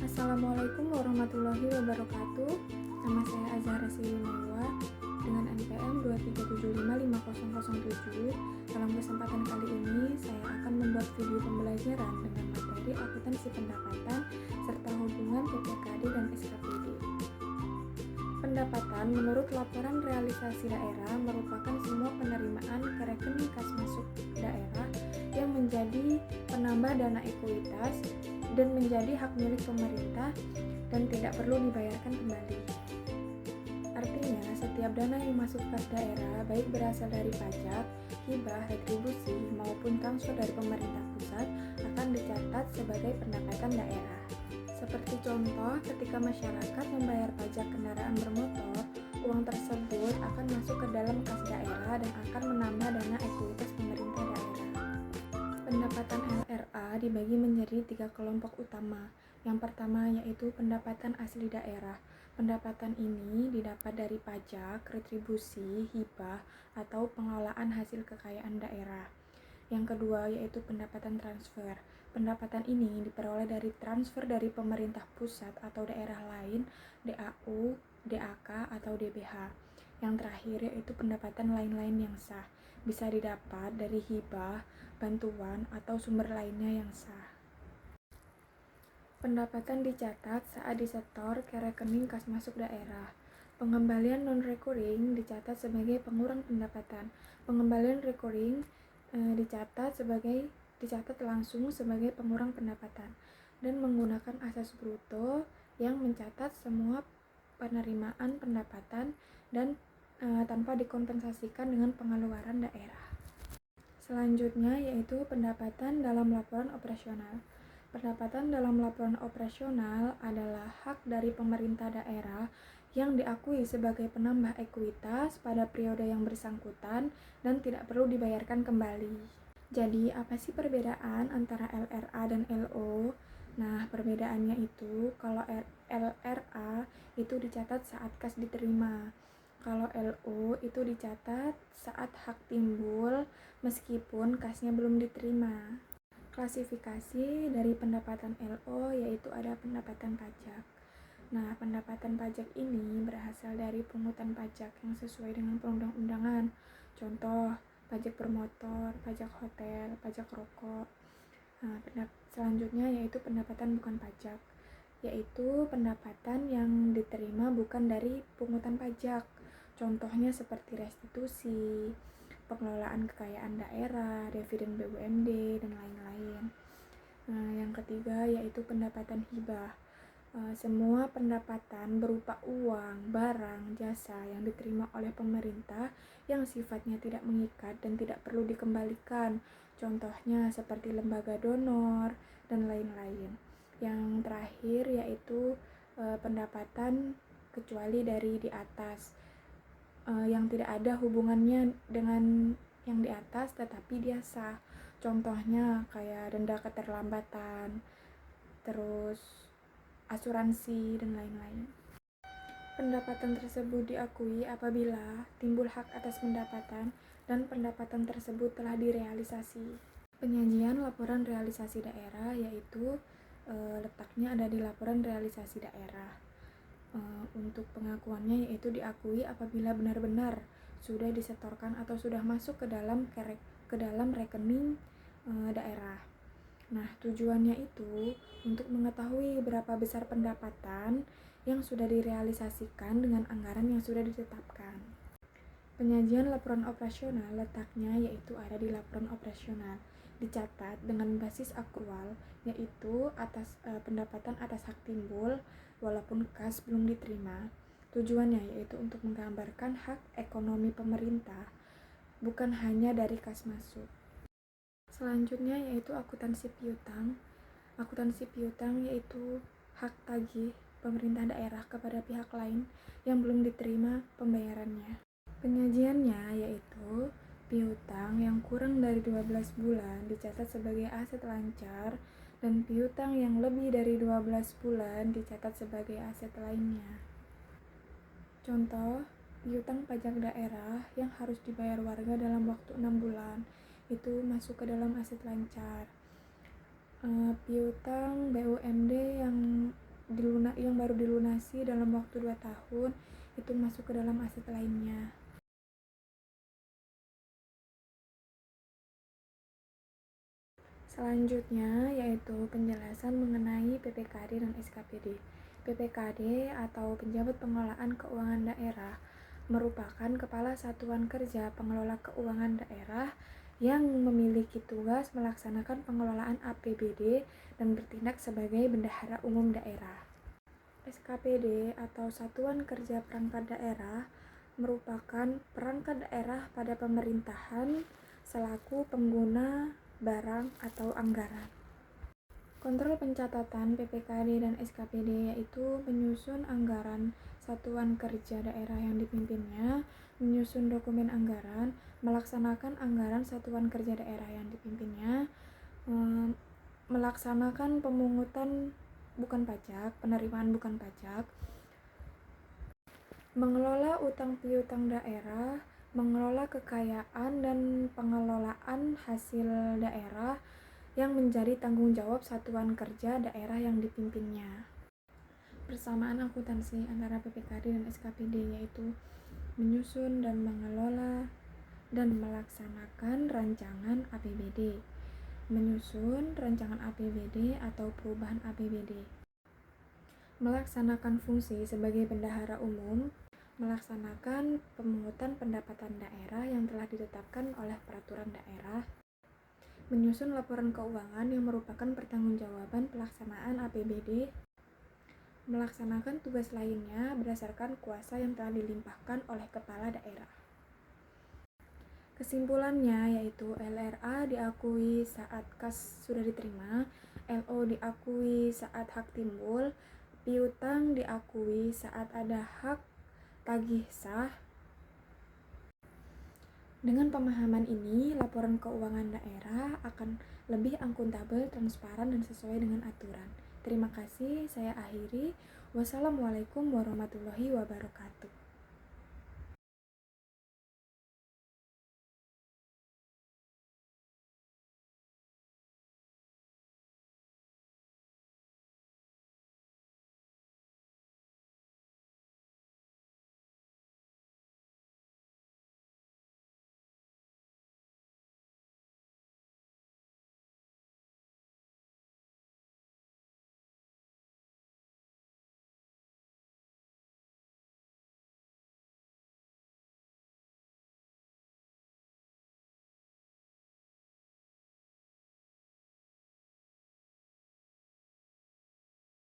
Assalamualaikum warahmatullahi wabarakatuh. Nama saya Azhara Silimawa dengan NPM 237550007. Dalam kesempatan kali ini, saya akan membuat video pembelajaran dengan materi akuntansi pendapatan serta hubungan PPKD dan SKPD. Pendapatan menurut laporan realisasi daerah merupakan semua penerimaan ke rekening kas masuk daerah yang menjadi penambah dana ekuitas dan menjadi hak milik pemerintah dan tidak perlu dibayarkan kembali. Artinya, setiap dana yang masuk kas daerah, baik berasal dari pajak, hibah, retribusi, maupun transfer dari pemerintah pusat, akan dicatat sebagai pendapatan daerah. Seperti contoh, ketika masyarakat membayar pajak kendaraan bermotor, uang tersebut akan masuk ke dalam kas daerah dan akan menambah dana ekuitas pemerintah daerah. Pendapatan LRA dibagi menjadi 3 kelompok utama. Yang pertama yaitu pendapatan asli daerah. Pendapatan ini didapat dari pajak, retribusi, hibah, atau pengelolaan hasil kekayaan daerah. Yang kedua yaitu pendapatan transfer. Pendapatan ini diperoleh dari transfer dari pemerintah pusat atau daerah lain, DAU, DAK, atau DBH. Yang terakhir yaitu pendapatan lain-lain yang sah. Bisa didapat dari hibah, bantuan, atau sumber lainnya yang sah. Pendapatan dicatat saat disetor ke rekening kas masuk daerah. Pengembalian non-recurring dicatat sebagai pengurang pendapatan. Pengembalian recurring dicatat langsung sebagai pengurang pendapatan dan menggunakan asas bruto yang mencatat semua penerimaan pendapatan dan tanpa dikompensasikan dengan pengeluaran daerah. Selanjutnya yaitu pendapatan dalam laporan operasional. Pendapatan dalam laporan operasional adalah hak dari pemerintah daerah yang diakui sebagai penambah ekuitas pada periode yang bersangkutan dan tidak perlu dibayarkan kembali. Jadi, apa sih perbedaan antara LRA dan LO? Nah, perbedaannya itu kalau LRA itu dicatat saat kas diterima. Kalau LO itu dicatat saat hak timbul meskipun kasnya belum diterima. Klasifikasi dari pendapatan LO yaitu ada pendapatan pajak. Nah, pendapatan pajak ini berasal dari pungutan pajak yang sesuai dengan perundang-undangan. Contoh, pajak bermotor, pajak hotel, pajak rokok. Nah, selanjutnya yaitu pendapatan bukan pajak, yaitu pendapatan yang diterima bukan dari pungutan pajak. Contohnya seperti restitusi, pengelolaan kekayaan daerah, dividen BUMD, dan lain-lain. Nah, yang ketiga yaitu pendapatan hibah. Semua pendapatan berupa uang, barang, jasa yang diterima oleh pemerintah yang sifatnya tidak mengikat dan tidak perlu dikembalikan. Contohnya seperti lembaga donor dan lain-lain. Yang terakhir yaitu pendapatan kecuali dari di atas, yang tidak ada hubungannya dengan yang di atas tetapi dia sah. Contohnya kayak denda keterlambatan, terus asuransi, dan lain-lain. Pendapatan tersebut diakui apabila timbul hak atas pendapatan dan pendapatan tersebut telah direalisasi. Penyajian laporan realisasi daerah yaitu letaknya ada di laporan realisasi daerah. Untuk pengakuannya yaitu diakui apabila benar-benar sudah disetorkan atau sudah masuk ke dalam rekening daerah. Nah, tujuannya itu untuk mengetahui berapa besar pendapatan yang sudah direalisasikan dengan anggaran yang sudah ditetapkan. Penyajian laporan operasional letaknya yaitu ada di laporan operasional. Dicatat dengan basis akrual yaitu pendapatan atas hak timbul walaupun kas belum diterima. Tujuannya yaitu untuk menggambarkan hak ekonomi pemerintah bukan hanya dari kas masuk. Selanjutnya yaitu akuntansi piutang. Akuntansi piutang yaitu hak tagih pemerintah daerah kepada pihak lain yang belum diterima pembayarannya. Penyajiannya yaitu piutang yang kurang dari 12 bulan dicatat sebagai aset lancar dan piutang yang lebih dari 12 bulan dicatat sebagai aset lainnya. Contoh, piutang pajak daerah yang harus dibayar warga dalam waktu 6 bulan itu masuk ke dalam aset lancar. Piutang BUMD yang transaksi dalam waktu 2 tahun itu masuk ke dalam aset lainnya. Selanjutnya yaitu penjelasan mengenai PPKD dan SKPD. PPKD atau Penjabat Pengelolaan Keuangan Daerah merupakan Kepala Satuan Kerja Pengelola Keuangan Daerah yang memiliki tugas melaksanakan pengelolaan APBD dan bertindak sebagai bendahara umum daerah. SKPD atau Satuan Kerja Perangkat Daerah merupakan perangkat daerah pada pemerintahan selaku pengguna barang atau anggaran. Kontrol pencatatan PPKD dan SKPD yaitu menyusun anggaran satuan kerja daerah yang dipimpinnya, menyusun dokumen anggaran, melaksanakan anggaran satuan kerja daerah yang dipimpinnya, melaksanakan pemungutan bukan pajak, penerimaan bukan pajak, mengelola utang piutang daerah, mengelola kekayaan dan pengelolaan hasil daerah yang menjadi tanggung jawab satuan kerja daerah yang dipimpinnya. Persamaan akuntansi antara PPKD dan SKPD yaitu menyusun dan mengelola dan melaksanakan rancangan APBD, menyusun rancangan APBD atau perubahan APBD, melaksanakan fungsi sebagai bendahara umum, melaksanakan pemungutan pendapatan daerah yang telah ditetapkan oleh peraturan daerah, menyusun laporan keuangan yang merupakan pertanggungjawaban pelaksanaan APBD, melaksanakan tugas lainnya berdasarkan kuasa yang telah dilimpahkan oleh kepala daerah. Kesimpulannya yaitu LRA diakui saat kas sudah diterima, LO diakui saat hak timbul, piutang diakui saat ada hak tagih sah. Dengan pemahaman ini, laporan keuangan daerah akan lebih akuntabel, transparan, dan sesuai dengan aturan. Terima kasih, saya akhiri. Wassalamualaikum warahmatullahi wabarakatuh.